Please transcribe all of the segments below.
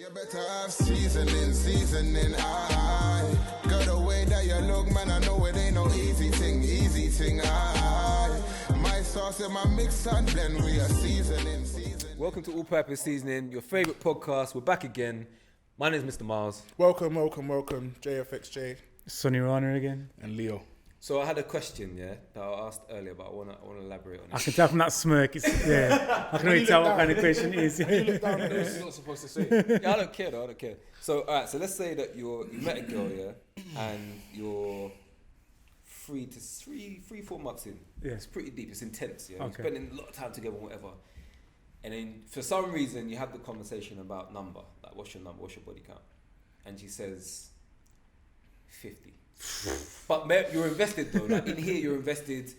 You better have seasoning, aye. Girl, the way that you look, man, I know it ain't no easy thing, aye. My sauce and my mix and blend, we are seasoning. Welcome to All Purpose Seasoning, your favourite podcast. We're back again. My name is Mr. Marlz. Welcome. JFXJ. Sunni Runner again. And Leo. So I had a question, that I asked earlier, but I want to elaborate on it. I can tell from that smirk, I can already tell what kind of question it is. You look down at this, you're not supposed to say. Yeah, I don't care. So, alright, so let's say that you met a girl, and you're 4 months in. Yeah. It's pretty deep, it's intense, Okay. You're spending a lot of time together and whatever. And then for some reason you have the conversation about number, like what's your number, what's your body count? And she says 50. But you're invested though, like in here you're invested.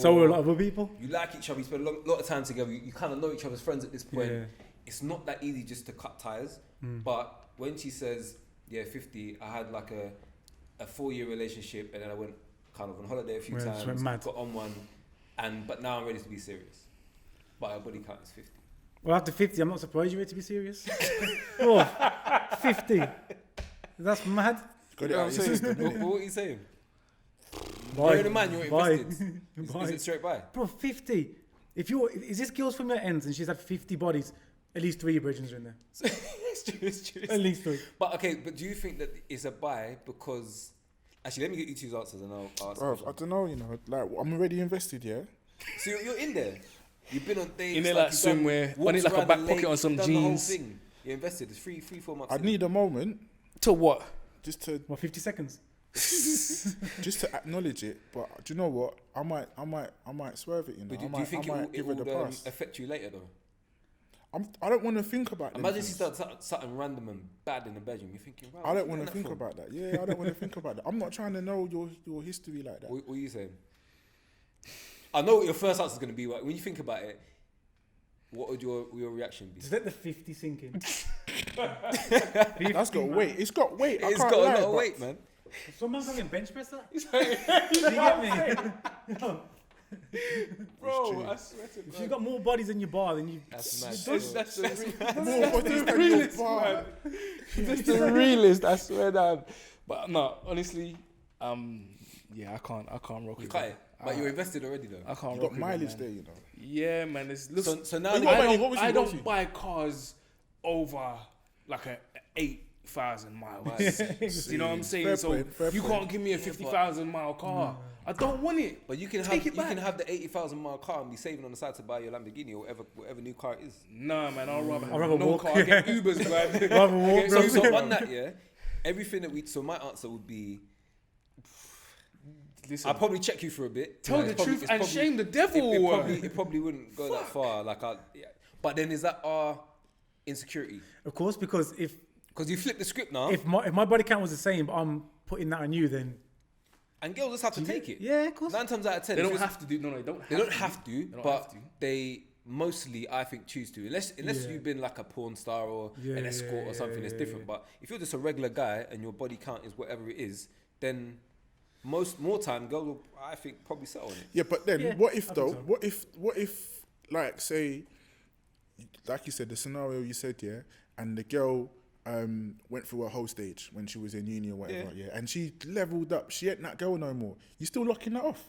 So are a lot of other people? You like each other, you spend a lot of time together, you kind of know each other's friends at this point. Yeah. It's not that easy just to cut ties. But when she says, 50, I had like a 4-year relationship and then I went kind of on holiday a few times, got on one, but now I'm ready to be serious. But her body count is 50. Well, after 50, I'm not surprised you're ready to be serious. Oh, 50. That's mad. Got it out of your system, What innit? are you saying? Bye. You're the man, you're Bye. invested. Bye. Is it straight by? Bro, 50. Is this girl's from the ends and she's had 50 bodies, at least 3 virgins are in there. It's true. At least 3. But do you think that it's a buy because... Actually, let me get you two answers and I'll ask Bro, you. I don't know, like, I'm already invested, yeah? So you're in there. You've been on dates. In there like swimwear, on it like a back pocket on some jeans. The whole jeans. thing. You're invested. It's 4 months. I'd need a moment To what? just to 50 seconds? just to acknowledge it. But do you know what? I might swerve it, you know. But do you think I might it give her the will pass. affect you later though? I don't want to think about it. Imagine she starts something random and bad in the bedroom. You're thinking, wow, I don't want to think about that. Yeah, I don't want to think about that. I'm not trying to know your history like that. What are you saying? I know what your first answer is going to be. When you think about it, what would your reaction be? Just let the 50 sink in. That's got weight. It's got weight. It's got a lot of weight, man. Someone's going to bench press that? Do you get me? No. Bro, I swear to If you've got more bodies than your bar, then you... That's mad. That's More bodies than your bar. That's the realist, I swear that. But no, honestly, yeah, I can't rock You with cut that. it. But you're invested already though. I can't You rock got with mileage it, there, man. you know. Yeah, man. So now I don't buy cars over like a 8,000 mile. You know what I'm saying? Fair You point. can't give me a 50,000 mile car. I don't want it. But you can have the 80,000 mile car and be saving on the side to buy your Lamborghini or whatever new car it is. Nah, man. I'd rather rather have no walk. car. I get Ubers, man. Rather walk, bro. So on that, everything that so my answer would be, Listen, I'll probably check you for a bit. tell the truth and shame the devil. It probably wouldn't go that far. But then is that our insecurity? Of course, because if You flip the script now, if my body count was the same, but I'm putting that on you, then... and girls just have to take it. Yeah, of course. 9 times out of 10, They don't have to do. No, they don't. They don't have to, don't but have to. they mostly, I think, choose to. Unless you've been like a porn star or an escort or something, it's different. But if you're just a regular guy and your body count is whatever it is, then more time girls will, I think, probably settle on it. Yeah, but then Yeah, what if I though? think so. What if like say, like you said, the scenario you said, and the girl went through a whole stage when she was in uni or whatever, and she leveled up. She ain't that girl no more. You still locking that off?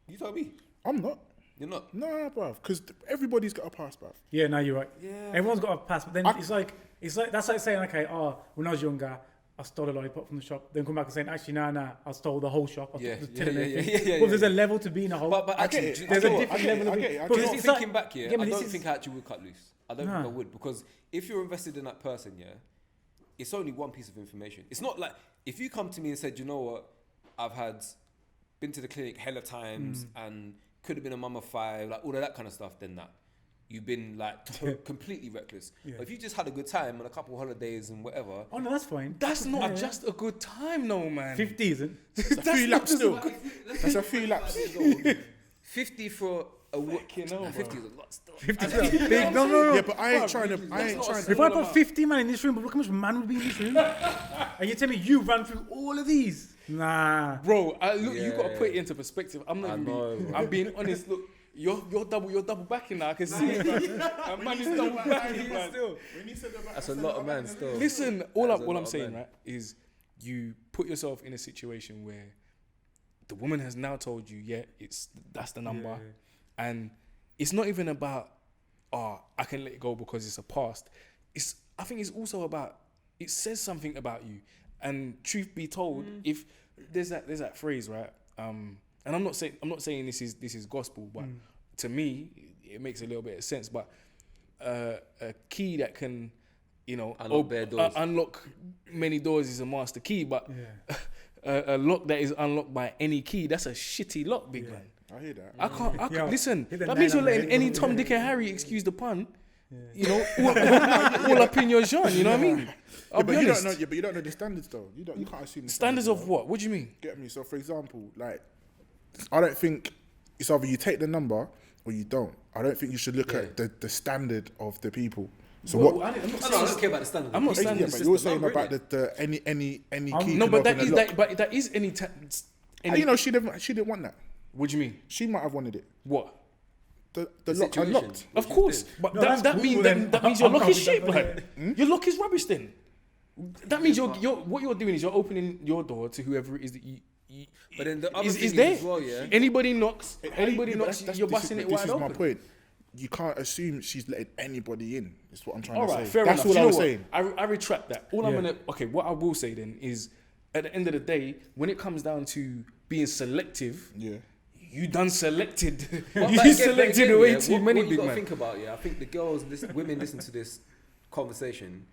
You tell me. I'm not. You're not. Nah, bruv, because everybody's got a pass, bruv. Yeah, no, you're right. Yeah. Everyone's got a pass, but then it's like that's like saying, okay, when I was younger, I stole a lollipop from the shop. Then come back and saying, actually, nah, I stole the whole shop. I stole everything. Well, there's a level to being a whole. But actually, it. There's a I different get it, level of I get it. it, I Bro, get it. it's thinking like- back, yeah, but I this don't is- think I actually would cut loose. I don't think I would, because if you're invested in that person, it's only one piece of information. It's not like if you come to me and said, you know what, I've been to the clinic hella times and could have been a mum of 5, like all of that kind of stuff, then you've been like completely reckless. Yeah. But if you just had a good time on a couple of holidays and whatever, Oh no, that's fine. That's not just a good time, no, man. 50 isn't. It's a few laps still. That's a few laps. 50 for a week, you know, 50 is a lot still. 50 is big. No. Yeah, but I ain't trying to. If I put 50 man in this room, but look how much man would be in this room. And you tell me you ran through all of these? Nah. Bro, you got to put it into perspective. I'm being honest. Look, You're double backing now. I can see it, man. Man is double backing, man. That's a lot of man still. Listen, all I'm saying, right, is you put yourself in a situation where the woman has now told you, that's the number, and it's not even about, I can let it go because it's a past. I think it's also about, it says something about you. And truth be told, if there's that phrase, right? And I'm not saying this is gospel, but to me it makes a little bit of sense. But a key that can, unlock many doors is a master key. But a lock that is unlocked by any key, that's a shitty lock, big man. I hear that. I can't listen. That means you're letting any Tom, Dick, and Harry, excuse the pun. All up in your genre. You know what I mean? I'll be honest. But you don't know the standards though. You can't assume the standards of what? What do you mean? Get me? So for example, like, I don't think it's either you take the number or you don't. I don't think you should look at the standard of the people. So I don't care about the standard. I'm not saying but you're saying about the any key. No, but that is any. She didn't want that. What do you mean? She might have wanted it. What? The lock unlocked. Of course, but that means your lock is shit, man. Your lock is rubbish. Then that means what you're doing is you're opening your door to whoever it is that you. But then the other thing is there. as well, yeah. Anybody knocks, you're busting it wide open. This is my point. You can't assume she's letting anybody in. That's what I'm trying to say. Fair That's enough. all I was saying. I retract that. What I will say then is, at the end of the day, when it comes down to being selective, you done selected. You selected way too many big men. What you got to think about, I think the women listen to this conversation.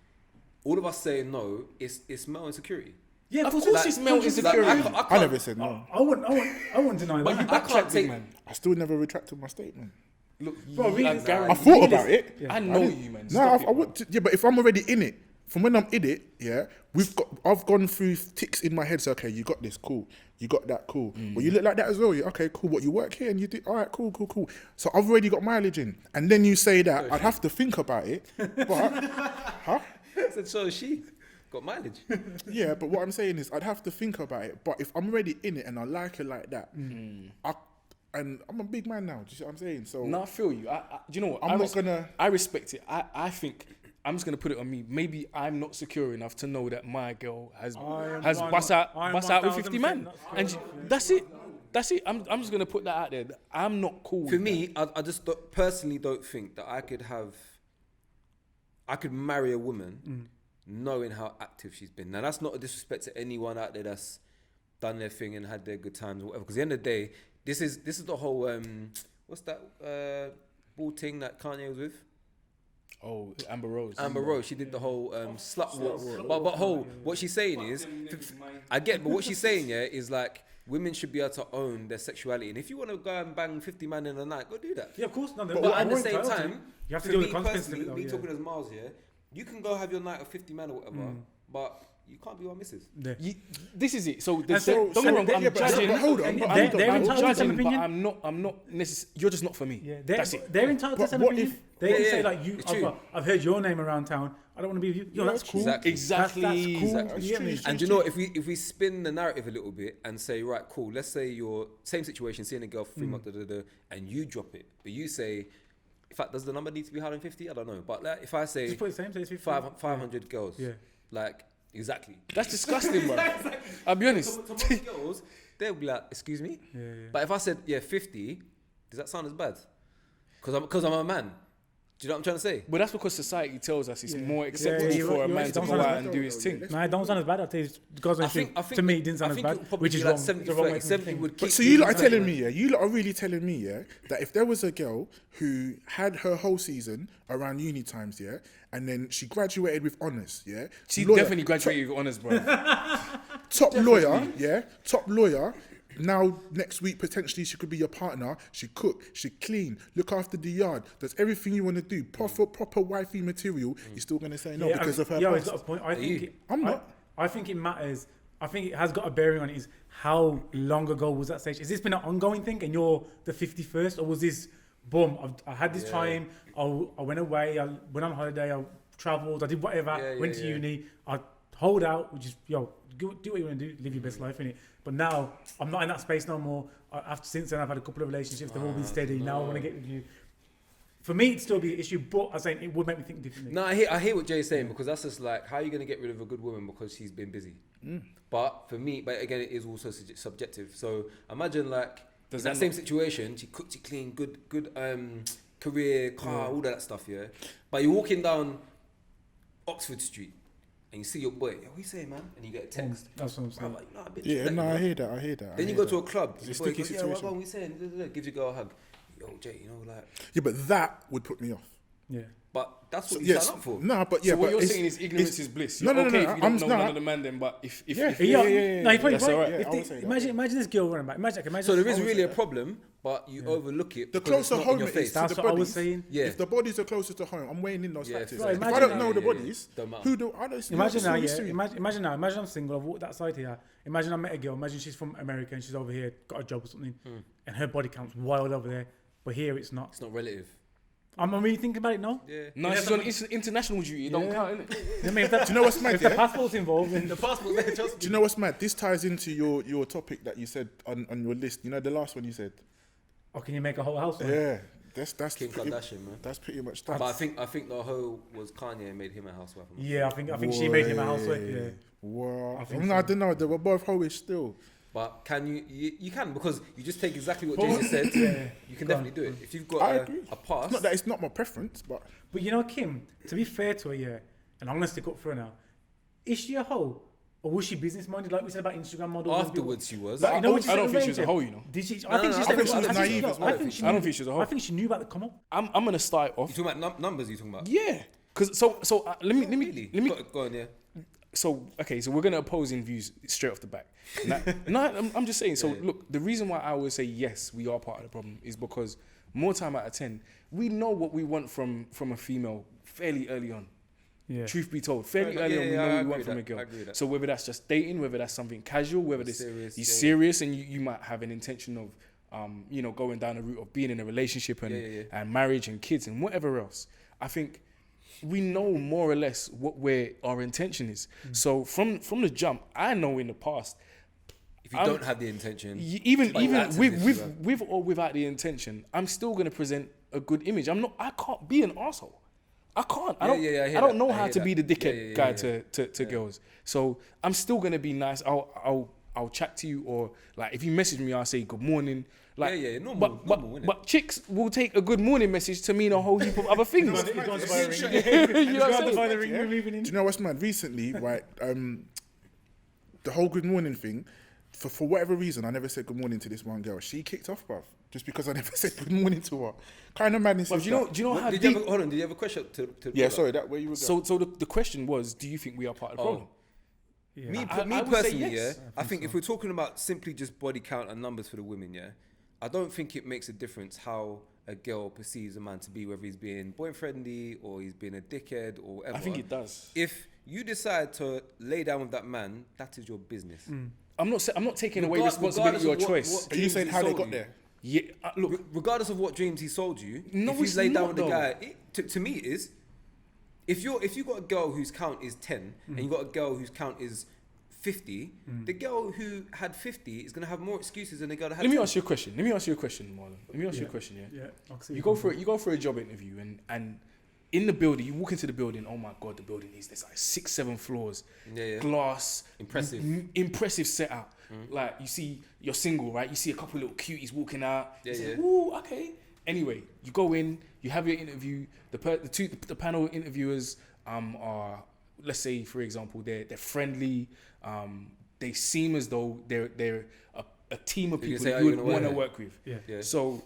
All of us saying no, it's male insecurity. Yeah, of course it's male insecurity. I never said no. I wouldn't deny but that. you backtracked, big man. I still never retracted my statement. Look, I thought about it. I know you, man. No, I would. But if I'm already in it, from when I'm in it, I've gone through ticks in my head. So okay, you got this, cool. You got that, cool. Well, you look like that as well. Okay, cool. What, you work here and you do? All right, cool. So I've already got mileage in, and then you say that I'd have to think about it. But I said so. She got mileage. Yeah, but what I'm saying is I'd have to think about it. But if I'm already in it and I like it like that, and I'm a big man now. Do you see what I'm saying? So no, I feel you. Do you know what? I respect it. I think I'm just gonna put it on me. Maybe I'm not secure enough to know that my girl has bust out with 50 man, and that's it. That's it. I'm just gonna put that out there. I'm not cool. For me, I just personally don't think that I could marry a woman knowing how active she's been. Now that's not a disrespect to anyone out there that's done their thing and had their good times or whatever. Because at the end of the day, this is the whole what's that ball thing that Kanye was with? Oh, Amber Rose. Amber Rose. She did the whole slut walk. But what she's saying is, but what she's saying is like, women should be able to own their sexuality, and if you want to go and bang 50 man in a night, go do that. Yeah, of course. No, but at the same time, you have to deal with the consequences. Me talking as Marlz here, you can go have your night of 50 man or whatever, but you can't be one missus. Yeah. This is it. So don't get me wrong. I'm judging. But hold on. They're entitled to some opinion. I'm not necessarily. You're just not for me. Yeah, that's it. They're entitled to some opinion. They can say like, I've heard your name around town. I don't want to be with you. That's cool. Exactly. That's cool. And you know, if we spin the narrative a little bit and say, right, cool. Let's say you're same situation, seeing a girl for 3 months, and you drop it, but you say, in fact, does the number need to be higher than 50? I don't know. But like, if I say, just put the same, say 500 girls, like. Exactly. That's disgusting, bro. I'll be honest. To most girls, they'll be like, excuse me? Yeah. But if I said, 50, does that sound as bad? Because I'm a man. Do you know what I'm trying to say? But that's because society tells us it's more acceptable for a man to go out and do his thing. No, it don't sound as bad. I tell you, to me, it didn't sound as bad, which is like wrong. 70 would keep. So you lot are telling me, you lot are really telling me, that if there was a girl who had her whole season around uni times, and then she graduated with honours, she definitely graduated with honours, bro. Top lawyer. Now, next week, potentially, she could be your partner. She cook, she clean, look after the yard, does everything you want to do. Proper wifey material. You're still going to say no because of her past. It's got a point. I'm not. I think it matters. I think it has got a bearing on it. Is how long ago was that stage? Has this been an ongoing thing and you're the 51st? Or was this, boom, I had this time, I went away, I went on holiday, I travelled, I did whatever, went to uni, I hold out, just do what you want to do, live your best life, innit? But now I'm not in that space no more. Since then I've had a couple of relationships, they've all been steady. Now I want to get with you. For me, it'd still be an issue, but I'm saying it would make me think differently. No, I hear what Jay's saying, because that's just like, how are you going to get rid of a good woman because she's been busy? But for me, but again, it is also subjective. So imagine like in that same situation, she cooked you clean, good career, car, all that stuff, yeah. But you're walking down Oxford Street and you see your boy, what you saying, man? And you get a text. That's what I'm saying. Like, nah, bitch, I hear that. Then you go to a club. It's a sticky situation. What are we saying? Gives your girl a hug. Yo, Jay, like. Yeah, but that would put me off. Yeah. But that's what you sign up for. No, but yeah. So what but you're saying is ignorance is bliss. No, if you I'm don't know not. none of the man, then but if No, you're probably that's all right. right. Imagine this girl running back. Imagine. So there is really a problem, but you overlook it. The closer home it is to That's the what I bodies. was saying. Yeah. If the bodies are closer to home, I'm weighing in those factors. Right, If I don't know the yeah, bodies, don't matter. who do I don't? Imagine now, Imagine I'm single. I've walked that side here. Imagine I met a girl. Imagine she's from America and she's over here, got a job or something, and her body count's wild over there. But here it's not. It's not relative. I'm really thinking about it now. Yeah. No, she's on international duty. It don't count, innit? I mean, do you know what's mad? If the passport's involved, then The passport there, Do you know what's mad? This ties into your topic that you said on your list. You know the last one you said. oh, can you make a whole house? Yeah, that's Kim pretty, Kardashian, man. that's pretty much that. But I think the hoe was Kanye and made him a housewife. Yeah, I think she made him a housewife. Yeah. Wow. I think I don't know. They were both hoish still. But can you can, because you just take exactly what Jay just said. You can definitely do it if you've got a pass. It's not that it's not my preference, but But Kim, to be fair to her, yeah, and I'm gonna stick up for her now. Is she a hoe? Or was she business minded, like we said about Instagram models? Afterwards, she was. Like, I don't think she was a hoe, you know. Did she? I think she was naive as well. I don't think she was a hoe. I think she knew about the come up. I'm gonna start off. You talking about numbers? You talking about? Yeah, because so let me Go on, yeah. So we're gonna opposing views straight off the back. I'm just saying. So look, the reason why I always say yes, we are part of the problem is because more time out of 10, we know what we want from a female fairly early on. Yeah. Truth be told, fairly early on, we know what we want from a girl. So whether that's just dating, whether that's something casual, whether this is serious, and you might have an intention of, going down the route of being in a relationship and marriage and kids and whatever else. I think we know more or less what our intention is. So from the jump, I know in the past, if you don't have the intention, even with or without the intention, I'm still gonna present a good image. I can't be an arsehole. I can't. I don't know how to be the dickhead guy to girls. So I'm still gonna be nice. I'll chat to you, or like if you message me, I'll say good morning. Like, normal. But chicks will take a good morning message to mean a whole heap of other things. Do you know what's mad? Recently, right, the whole good morning thing, for whatever reason, I never said good morning to this one girl. She kicked off, bruv, just because I never said good morning to her. Kind of madness. But do you know how deep? Hold on, did you have a question to yeah, sorry, that where you were going. So the question was, do you think we are part of the problem? Yeah. Me I would personally, say yes. I think if we're talking about simply just body count and numbers for the women, I don't think it makes a difference how a girl perceives a man to be, whether he's being boy-friendly or he's being a dickhead or whatever. I think it does. If you decide to lay down with that man, that is your business. I'm not taking away responsibility or choice. Are you saying how they got there? Yeah, look. Regardless of what dreams he sold you, no, if he's laid down with the though. guy, to me it is. If you got a girl whose count is 10 and you got a girl whose count is 50, the girl who had 50 is going to have more excuses than the girl that had 10. Let me ask you a question, Marlon. Let me ask you a question, yeah? You go for a job interview and in the building, you walk into the building, oh my God, the building is there's like 6-7 floors, glass, impressive setup. Like you see, you're single, right? You see a couple little cuties walking out. Ooh, okay. Anyway, you go in, you have your interview. The panel interviewers are, let's say, for example, they're friendly. They seem as though they're a team of people you would want to work with. Yeah. So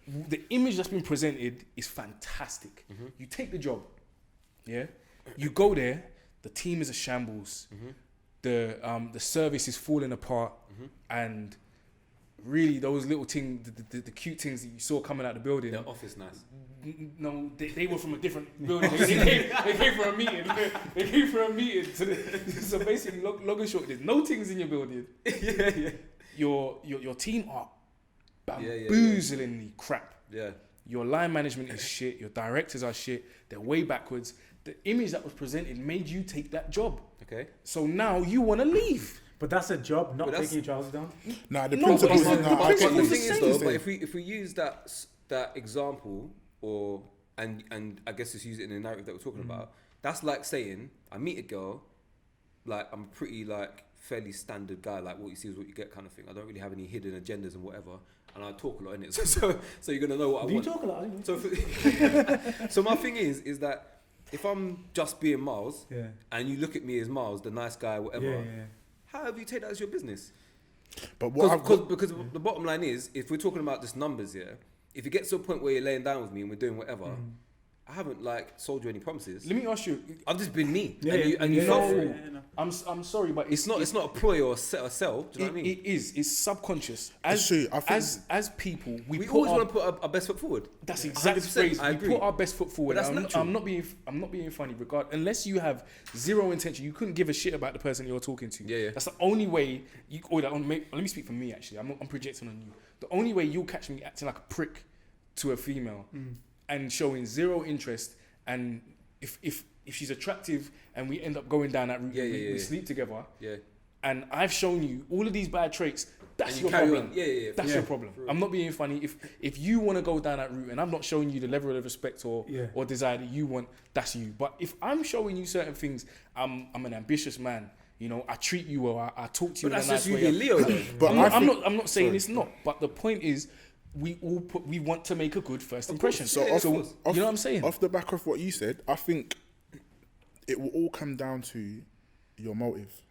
the image that's been presented is fantastic. You take the job, yeah. You go there, the team is a shambles. The service is falling apart, and really those little things, the cute things that you saw coming out of the building. The office nice. No, they were from a different building. they came for a meeting. They came for a meeting. So basically, long and short, there's no things in your building. Your team are bamboozlingly crap. Yeah. Your line management is shit. Your directors are shit. They're way backwards. the image that was presented made you take that job. Okay. So now you want to leave. But that's a job, not But that's- taking your trousers down. Nah, the No, principle but is it's not- nah, the I principle get But the you. thing is same. though, but if we use that example, or and I guess just use it in the narrative that we're talking about, that's like saying I meet a girl, like I'm pretty like fairly standard guy, like what you see is what you get kind of thing. I don't really have any hidden agendas and whatever, and I talk a lot in it. So you're gonna know what I Do you want. talk a lot? So my thing is that if I'm just being Marlz, Yeah. and you look at me as Marlz, the nice guy, whatever, Yeah. how have you take that as your business? But what I've got, Because the bottom line is, if we're talking about just numbers here, if it gets to a point where you're laying down with me and we're doing whatever, I haven't like sold you any promises. Let me ask you. I've just been me, Yeah, and you fell for it. no. I'm sorry, but It's not a ploy or a sell. Do you know what I mean? It is. It's subconscious. It's true, I think- As people, We put always our, want to put our best foot forward. That's exactly the 100%, phrase. I We agree. put our best foot forward. But that's natural. I'm not being funny. Unless you have zero intention, you couldn't give a shit about the person you're talking to. Yeah. That's the only way. Let me speak for me. Actually, I'm projecting on you. The only way you'll catch me acting like a prick to a female and showing zero interest, and if she's attractive and we end up going down that route, we sleep together. Yeah. And I've shown you all of these bad traits. That's And you your carry problem. on. Yeah. That's your problem. I'm not being funny. If you want to go down that route and I'm not showing you the level of respect or desire that you want, that's you. But if I'm showing you certain things, I'm an ambitious man. You know, I treat you well. I talk to you But in a that's nice just you way. being Leo, though. But I'm not saying it's not. But the point is, we want to make a good first impression. So, Yeah, off, of course. off- You know what I'm saying? Off the back of what you said, I think it will all come down to your motive,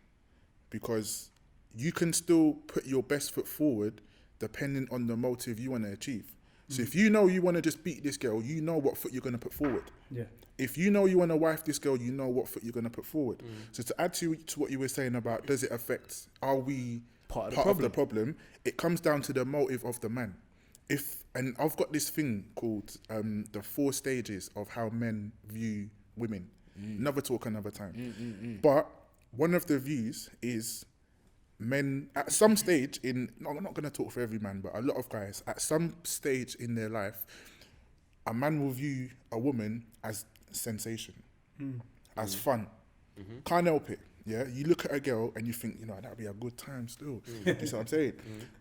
because you can still put your best foot forward depending on the motive you want to achieve. So if you know you want to just beat this girl, you know what foot you're going to put forward. Yeah. If you know you want to wife this girl, you know what foot you're going to put forward. So to add to what you were saying about, does it affect, are we Part of the problem? It comes down to the motive of the man. And I've got this thing called the 4 stages of how men view women. Another talk, another time. But one of the views is men at some stage I'm not going to talk for every man, but a lot of guys at some stage in their life, a man will view a woman as sensation, as fun. Can't help it. Yeah, you look at a girl and you think, that'd be a good time still. You see what I'm saying?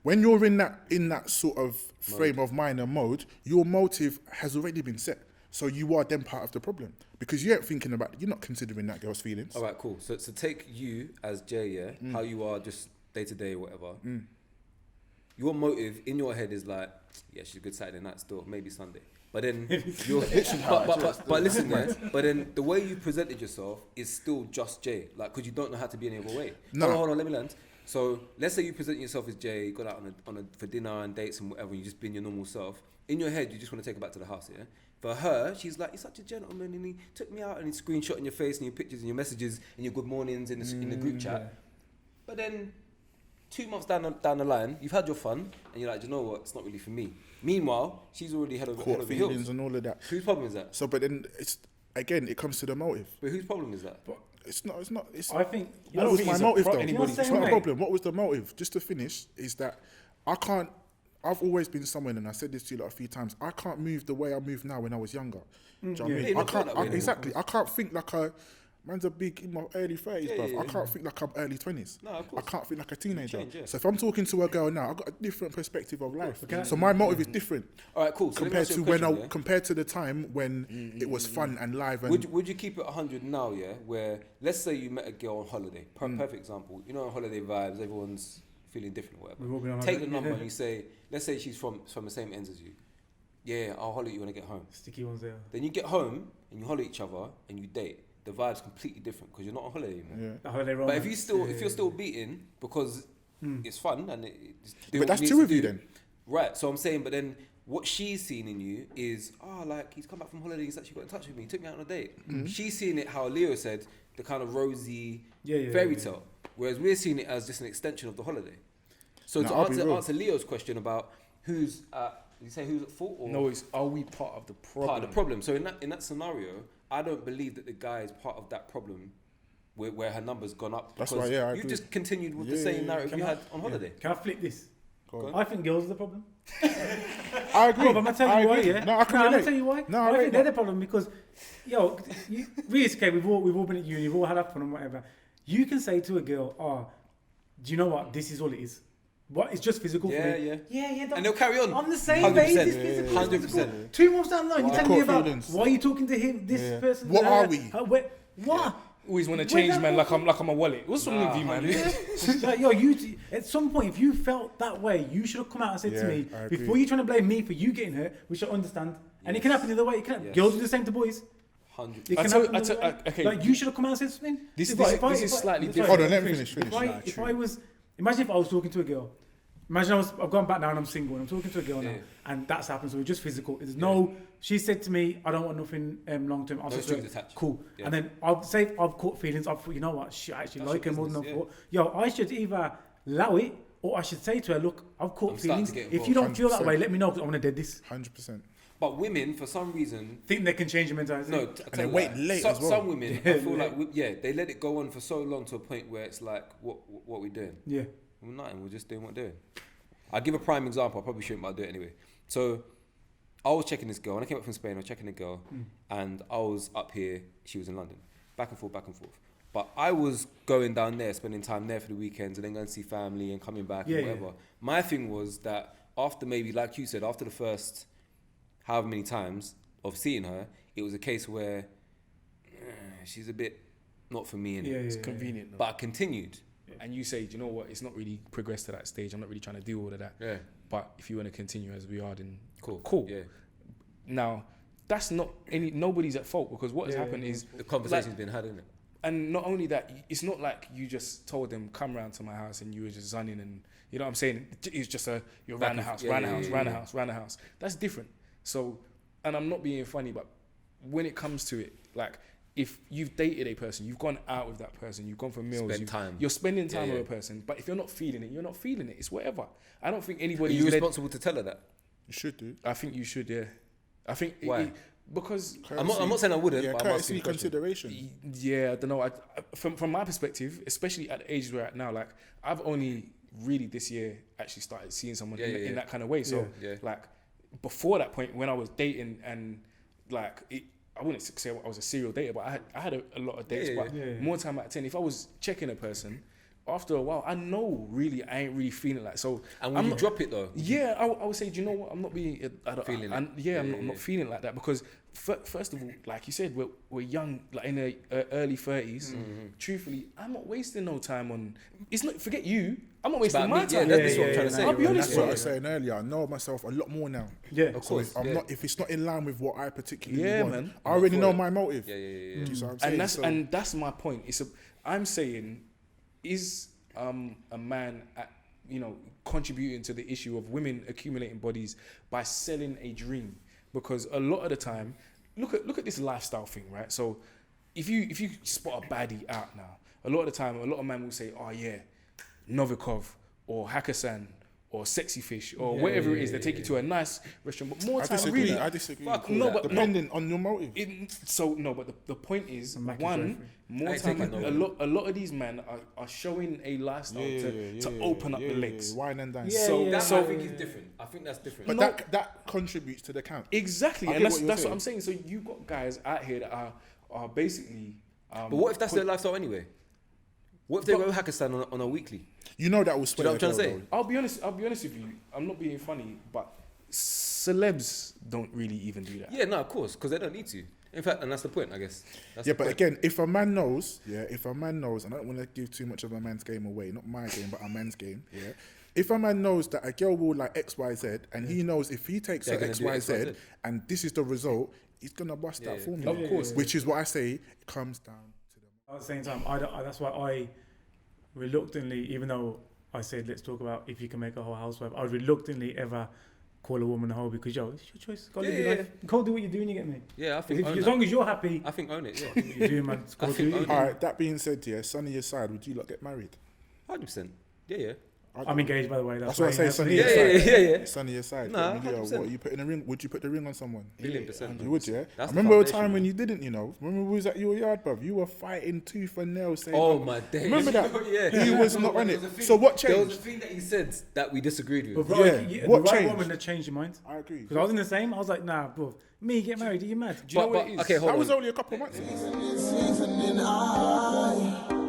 When you're in that sort of frame of mind and mode, your motive has already been set. So you are then part of the problem, because you ain't thinking about, you're not considering that girl's feelings. All right, cool. So take you as Jay, how you are just day to day, whatever. Your motive in your head is like, yeah, she's a good Saturday night still, maybe Sunday. But then, but listen, but then the way you presented yourself is still just Jay, like, because you don't know how to be any other way. No. Hold on, let me land. So let's say you present yourself as Jay, you got out for dinner and dates and whatever, and you just been your normal self. In your head, you just want to take her back to the house, yeah? For her, she's like, he's such a gentleman, and he took me out and he screenshotting your face and your pictures and your messages and your good mornings in the group chat. Yeah. But then 2 months down the line, you've had your fun, and you're like, you know what? It's not really for me. Meanwhile, she's already head over Caught heels. feelings and all of that. Whose problem is that? So, but then it comes to the motive. But whose problem is that? It's not. I think. What was my motive though? anybody's It's not a way. problem. What was the motive? Just to finish, is that I've always been someone, and I said this to you a few times, I can't move the way I move now when I was younger. Do you know what I Yeah, mean? you I don't feel can't, that way anymore. exactly. I can't think like man's a big in my early 30s, Yeah, bruv. yeah, I can't think like I'm early 20s. No, of course. I can't think like a teenager. change, yeah. So if I'm talking to a girl now, I've got a different perspective of life. Okay. So my motive is different All right, cool. So let me compared ask you to a when question, yeah? compared to the time when it was fun and live and Would you keep it 100 now, yeah? Where, let's say you met a girl on holiday. Perfect example. You know, on holiday vibes, everyone's feeling different or We've all been whatever. on Take the holiday, number yeah. and you say, let's say she's from the same ends as you. Yeah, I'll holler at you when I get home. Sticky ones there. Then you get home and you holler at each other and you date. The vibe's completely different because you're not on holiday anymore. yeah. The holiday But if romance. you're still beating because it's fun and it's But that's two of you then. Right. So I'm saying, but then what she's seeing in you is, like he's come back from holiday, he's actually got in touch with me, he took me out on a date. She's seeing it how Leo said, the kind of rosy fairy tale, whereas we're seeing it as just an extension of the holiday. So Now, I'll be to real. answer Leo's question about who's did you say who's at fault or No, it's are we part of the problem? part of the problem? So in that scenario, I don't believe that the guy is part of that problem where her number's gone up. That's because why, yeah, I you agree. just continued with the Yeah, same yeah, narrative you had on holiday. Can I flip this? I think girls are the problem. I agree. But I'm gonna tell you why. agree. Yeah. No, I can I'm relate. gonna tell you why. No, I I think they're the problem because, realistically, we've all been at uni, we've all had our fun and whatever. You can say to a girl, "Oh, do you know what? This is all it is. What? It's just physical for me." Yeah. And they'll carry on. On the same 100%, basis, yeah, physical. 100%. 2 months down the line, you tell me Caught about feelings. why are you talking to him, this person. What are we? What? Always want to change, man, like I'm a wallet. What's wrong with you, man? Like, at some point, if you felt that way, you should have come out and said to me, I agree. before you're trying to blame me for you getting hurt, which I understand. And it can happen the other way. It can girls do the same to boys. 100. It can happen the other way. okay. Like, you should have come out and said something. This If is slightly sorry, different. Hold on, let me finish. If I was, imagine if I was talking to a girl. Imagine I've gone back now and I'm single and I'm talking to a girl now and that's happened. So it's just physical. There's no. She said to me, "I don't want nothing long term." No strings attached. Cool. Yeah. And then I've caught feelings. I thought, you know what? I actually That's like her your more than I business, thought. I should either allow it or I should say to her, "Look, I've caught I'm starting feelings. to get If you don't feel that 100%. way, let me know because I want to dead this." 100%. But women, for some reason, Think they can change your mentality? no. And they wait late as well. Some women, I feel like, they let it go on for so long to a point where it's like, what we doing? Yeah. We're nothing. We're just doing what we're doing. I'll give a prime example. I probably shouldn't, but I'll do it anyway. So I was checking this girl. When I came up from Spain, I was checking the girl, and I was up here. She was in London. Back and forth. But I was going down there, spending time there for the weekends, and then going to see family and coming back and whatever. Yeah. My thing was that after maybe, like you said, after the first however many times of seeing her, it was a case where she's a bit not for me. It's convenient. But I continued. And you say, do you know what? It's not really progressed to that stage. I'm not really trying to do all of that. Yeah. But if you want to continue as we are, then Cool. Yeah. Now, that's not nobody's at fault because what has happened is The conversation's been had, isn't it? and not only that, it's not like you just told them come round to my house and you were just zunning and you know what I'm saying. It's just you're around the house, round the house. That's different. So, and I'm not being funny, but when it comes to it, like if you've dated a person, you've gone out with that person, you've gone for meals, you're spending time with a person, but if you're not feeling it, you're not feeling it. It's whatever. I don't think anybody. Are you responsible to tell her that? You should do. I think you should. Yeah. I think why? Because I'm not saying I wouldn't. Yeah, but I'm courtesy, asking consideration. yeah, I don't know. From my perspective, especially at the age we're at now, like I've only really this year actually started seeing someone in that kind of way. So like before that point, when I was dating and like I wouldn't say I was a serial dater, but I had a lot of dates. More time out of 10, if I was checking a person, after a while, I know really I ain't really feeling like so. And when you drop it though, yeah, I would say, do you know what? I'm not being. I'm not feeling like that because first of all, like you said, we're young, like in the early 30s. Truthfully, I'm not wasting no time on. It's not. Forget you. I'm not wasting my time. That's what I'm trying to say. I'll be honest That's with what I you. was saying earlier. I know myself a lot more now. Yeah, of course. If it's not in line with what I particularly want, man. I already know my motive. Yeah. Do you see what I'm saying? And that's my point. I'm saying, is a man contributing to the issue of women accumulating bodies by selling a dream? Because a lot of the time, look at this lifestyle thing, right? So if you spot a baddie out now, a lot of the time, a lot of men will say, oh yeah, Novikov or Hakkasan or Sexy Fish or whatever it is. They take you to a nice restaurant, but more time really. I disagree. Depending on your motive. But the point is, more I time. take it, A lot of these men are showing a lifestyle to open up the legs. Wine and dine. So I think is different. I think that's different. But that contributes to the count. Exactly, I and get that's what what I'm saying. So you've got guys out here that are basically. But what if that's their lifestyle anyway? What if they go Hakkasan on a weekly? You know that will sway. Do you know what I'm trying to say? I'll be honest with you. I'm not being funny, but celebs don't really even do that. Yeah, no, of course, because they don't need to. In fact, and that's the point, I guess. Again, if a man knows, and I don't want to give too much of a man's game away, not my game, but a man's game, yeah. If a man knows that a girl will like X, Y, Z, and he knows if he takes her X, Y, Z, and this is the result, he's gonna bust that formula. Of course. Which is what I say. It comes down to them. At the same time, that's why I reluctantly, even though I said let's talk about if you can make a whole housewife, I would reluctantly ever call a woman a hoe because it's your choice. Go live your life. Go do what you're doing. You get me? Yeah, I think as long as you're happy, I think own it. Yeah, you're doing, man. I think own it. All right. That being said, Sunny aside, would you lot get married? 100%. Yeah. I'm engaged, by the way. That's what I say. Sunny Yeah. aside. Sunny aside. Nah, Nigga, 100%. what, you putting a ring? Would you put the ring on someone? 1,000,000%. You would, yeah. I That's the remember a foundation, time when man. you didn't, you know. Remember we was at your yard, bruv. You were fighting tooth and nail, saying, Oh my days. Remember that? Yeah. He was not on There it. was a thing- So what There was changed? a thing that he said that we disagreed with. But bro, Yeah. the What right changed? woman that changed your mind. I agree. Because I was in the same. I was like, nah, bro. Me get married? Are you mad? Do you know what it is? Okay, hold That on. was only a couple of months ago. Seasoning, I